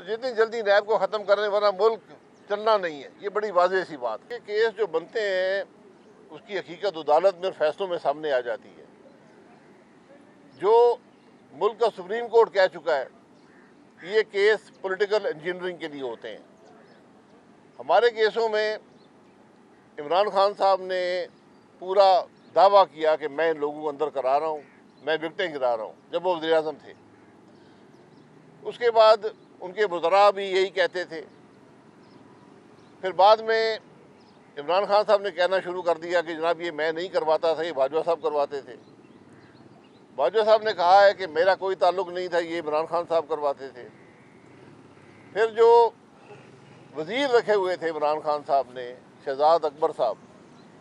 جتنی جلدی نیب کو ختم کرنے ورنہ ملک چلنا نہیں ہے، یہ بڑی واضح سی بات ہے۔ کیس جو بنتے ہیں اس کی حقیقت عدالت میں فیصلوں میں سامنے آ جاتی ہے۔ جو ملک کا سپریم کورٹ کہہ چکا ہے یہ کیس پولیٹیکل انجینئرنگ کے لیے ہوتے ہیں۔ ہمارے کیسوں میں عمران خان صاحب نے پورا دعویٰ کیا کہ میں ان لوگوں کو اندر کرا رہا ہوں، میں وکٹیں گرا رہا ہوں جب وہ وزیر اعظم تھے۔ اس کے بعد ان کے وزراء بھی یہی کہتے تھے۔ پھر بعد میں عمران خان صاحب نے کہنا شروع کر دیا کہ جناب یہ میں نہیں کرواتا تھا، یہ باجوہ صاحب کرواتے تھے۔ باجوہ صاحب نے کہا ہے کہ میرا کوئی تعلق نہیں تھا، یہ عمران خان صاحب کرواتے تھے۔ پھر جو وزیر رکھے ہوئے تھے عمران خان صاحب نے، شہزاد اکبر صاحب،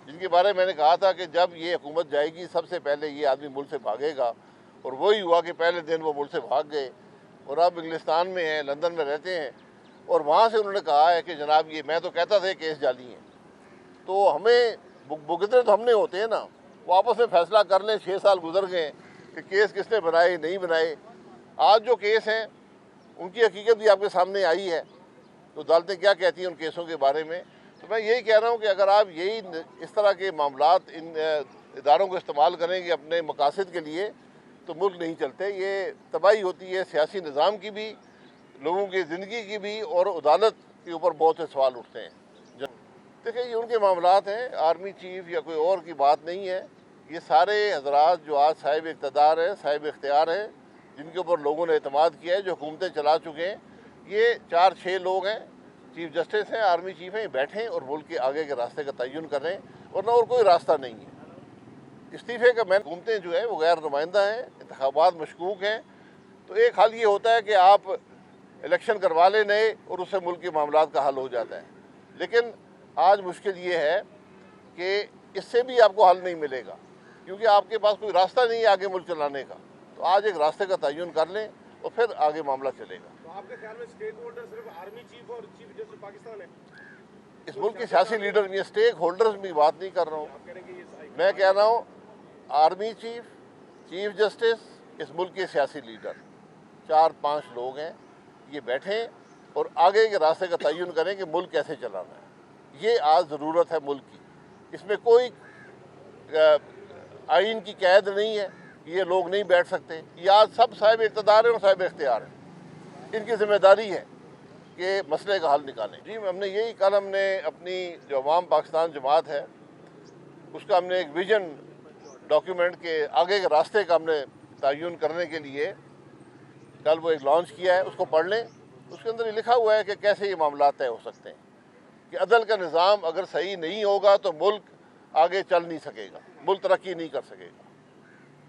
جن کے بارے میں نے کہا تھا کہ جب یہ حکومت جائے گی سب سے پہلے یہ آدمی ملک سے بھاگے گا، اور وہی ہوا کہ پہلے دن وہ ملک سے بھاگ گئے اور اب انگلستان میں ہیں، لندن میں رہتے ہیں، اور وہاں سے انہوں نے کہا ہے کہ جناب یہ میں تو کہتا تھا کیس جعلی ہیں۔ تو ہمیں بگدے تو ہم نے ہوتے ہیں نا، وہ آپس میں فیصلہ کر لیں۔ 6 سال گزر گئے کہ کیس کس نے بنائے نہیں بنائے۔ آج جو کیس ہیں ان کی حقیقت بھی آپ کے سامنے آئی ہے، تو عدالتیں کیا کہتی ہیں ان کیسوں کے بارے میں۔ تو میں یہی کہہ رہا ہوں کہ اگر آپ یہی اس طرح کے معاملات ان اداروں کو استعمال کریں گے اپنے مقاصد کے لیے تو ملک نہیں چلتے۔ یہ تباہی ہوتی ہے سیاسی نظام کی بھی، لوگوں کی زندگی کی بھی، اور عدالت کے اوپر بہت سے سوال اٹھتے ہیں۔ دیکھیں یہ ان کے معاملات ہیں، آرمی چیف یا کوئی اور کی بات نہیں ہے۔ یہ سارے حضرات جو آج صاحب اقتدار ہیں، صاحب اختیار ہیں، جن کے اوپر لوگوں نے اعتماد کیا ہے، جو حکومتیں چلا چکے ہیں، یہ 4-6 لوگ ہیں، چیف جسٹس ہیں، آرمی چیف ہیں، بیٹھیں اور ملک کے آگے کے راستے کا تعین کریں، ورنہ اور کوئی راستہ نہیں ہے۔ استعفے کا حکومتیں جو ہے وہ غیر نمائندہ ہیں، انتخابات مشکوک ہیں، تو ایک حل یہ ہوتا ہے کہ آپ الیکشن کروا لیں نئے اور اس سے ملک کے معاملات کا حل ہو جاتا ہے۔ لیکن آج مشکل یہ ہے کہ اس سے بھی آپ کو حل نہیں ملے گا، کیونکہ آپ کے پاس کوئی راستہ نہیں ہے آگے ملک چلانے کا۔ تو آج ایک راستے کا تعین کر لیں اور پھر آگے معاملہ چلے گا۔ تو آپ کے خیال میں اسٹیک ہولڈر صرف آرمی چیف اور چیف جسٹس پاکستان ہے؟ اس ملک کے سیاسی لیڈر میں اسٹیک ہولڈرز میں بات نہیں کر رہا ہوں، میں کہہ رہا ہوں آرمی چیف، چیف جسٹس، اس ملک کے سیاسی لیڈر 4-5 لوگ ہیں، یہ بیٹھیں اور آگے کے راستے کا تعین کریں کہ ملک کیسے چلانا ہے۔ یہ آج ضرورت ہے ملک کی۔ اس میں کوئی آئین کی قید نہیں ہے، یہ لوگ نہیں بیٹھ سکتے۔ یہ آج سب صاحب اقتدار ہیں اور صاحب اختیار ہیں، ان کی ذمہ داری ہے کہ مسئلے کا حل نکالیں۔ جی ہم نے یہی کل ہم نے اپنی جو عوام پاکستان جماعت ہے اس کا ہم نے ایک ویژن ڈاکیومنٹ کے آگے کے راستے کا ہم نے تعین کرنے کے لیے کل وہ ایک لانچ کیا ہے، اس کو پڑھ لیں۔ اس کے اندر یہ لکھا ہوا ہے کہ کیسے یہ معاملات طے ہو سکتے ہیں، کہ عدل کا نظام اگر صحیح نہیں ہوگا تو ملک آگے چل نہیں سکے گا، ملک ترقی نہیں کر سکے گا۔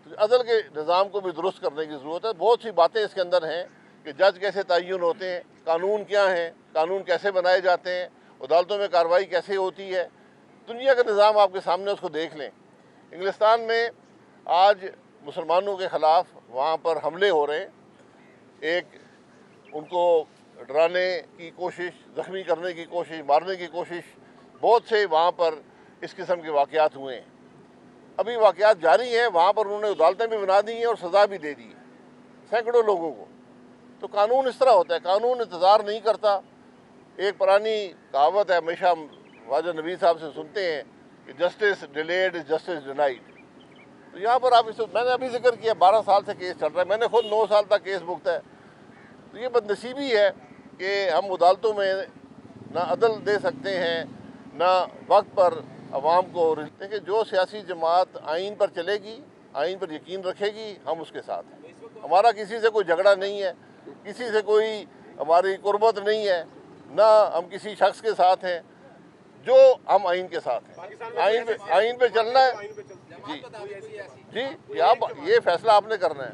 تو عدل کے نظام کو بھی درست کرنے کی ضرورت ہے۔ بہت سی باتیں اس کے اندر ہیں کہ جج کیسے تعین ہوتے ہیں، قانون کیا ہیں، قانون کیسے بنائے جاتے ہیں، عدالتوں میں کارروائی کیسے ہوتی ہے۔ دنیا کا نظام آپ کے سامنے، اس کو دیکھ لیں۔ انگلستان میں آج مسلمانوں کے خلاف وہاں پر حملے ہو رہے ہیں، ایک ان کو ڈرانے کی کوشش، زخمی کرنے کی کوشش، مارنے کی کوشش، بہت سے وہاں پر اس قسم کے واقعات ہوئے ہیں۔ ابھی واقعات جاری ہیں، وہاں پر انہوں نے عدالتیں بھی بنا دی ہیں اور سزا بھی دے دی ہے سینکڑوں لوگوں کو۔ تو قانون اس طرح ہوتا ہے، قانون انتظار نہیں کرتا۔ ایک پرانی کہاوت ہے، ہمیشہ ہم خواجہ نبی صاحب سے سنتے ہیں کہ justice delayed is justice denied. تو یہاں پر آپ میں نے ابھی ذکر کیا 12 سال سے کیس چل رہا ہے، میں نے خود 9 سال تک کیس بھگتا ہے۔ تو یہ بدنصیبی ہے کہ ہم عدالتوں میں نہ عدل دے سکتے ہیں، نہ وقت پر عوام کو۔ دیکھیں جو سیاسی جماعت آئین پر چلے گی، آئین پر یقین رکھے گی، ہم اس کے ساتھ ہیں۔ ہمارا کسی سے کوئی جھگڑا نہیں ہے، کسی سے کوئی ہماری قربت نہیں ہے، نہ ہم کسی شخص کے ساتھ ہیں، جو ہم آئین کے ساتھ ہیں۔ آئین پہ چلنا ہے۔ جی یہ فیصلہ آپ نے کرنا ہے۔